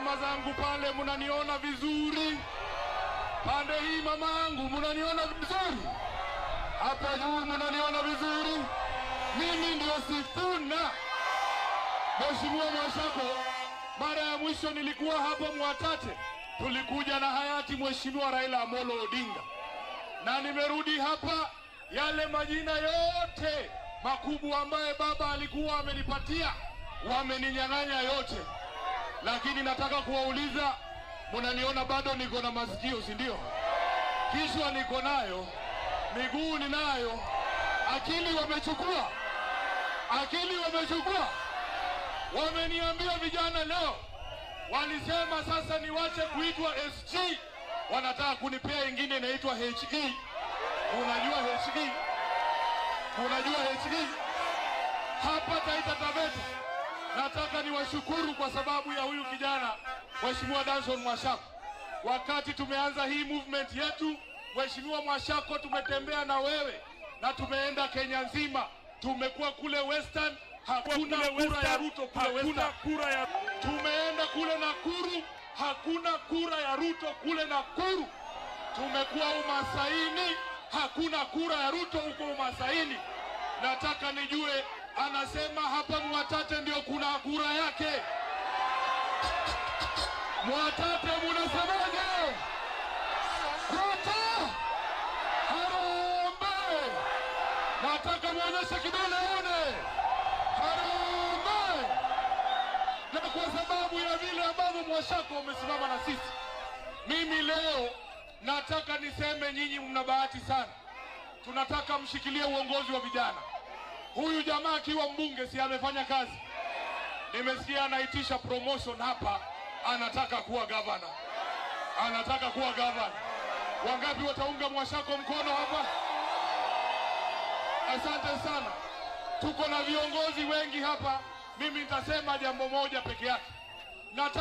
mama zangu pale, munaniona vizuri? Pande hii mama yangu, munaniona vizuri? Hapa juu munaniona vizuri? Mimi ndio Sifuna. Mheshimiwa Mwashako, mara ya mwisho nilikuwa hapa Mwatate, tulikuja na hayati Mheshimiwa Raila Amolo Odinga, na nimerudi hapa. Yale majina yote makubwa ambaye baba alikuwa amenipatia wameninyang'anya yote, lakini nataka kuwauliza, munaniona bado niko na masikio, si ndio? Kichwa niko nayo, miguu ninayo, akili wamechukua. Akili wamechukua. Wameniambia vijana leo, walisema sasa niwache kuitwa SG, wanataka kunipea ingine inaitwa HE. Unajua HE? Unajua HE? Hapa Taita Taveta nataka niwashukuru kwa sababu ya huyu kijana Mheshimiwa Danson Mwashako. Wakati tumeanza hii movement yetu, Mheshimiwa Mwashako, tumetembea na wewe na tumeenda Kenya nzima. Tumekuwa kule Western, hakuna kura ya Ruto kule Western. Tumeenda kule Nakuru, hakuna kura ya Ruto kule Nakuru. Tumekuwa Umasaini, hakuna kura ya Ruto huko Umasaini. Nataka nijue, anasema hapa Mwatate ndio kuna kura yake. Mwatate munasemaje? Ruto Harambee! Nataka muonyeshe kidole one. Harambee! Na kwa sababu ya vile ambavyo Mwashako umesimama na sisi, mimi leo nataka niseme nyinyi mna bahati sana. Tunataka mshikilie uongozi wa vijana. Huyu jamaa akiwa mbunge si amefanya kazi? Nimesikia anaitisha promotion hapa, anataka kuwa gavana. Anataka kuwa gavana. Wangapi wataunga Mwashako mkono hapa? Asante sana. Tuko na viongozi wengi hapa. Mimi nitasema jambo moja peke yake. Nataka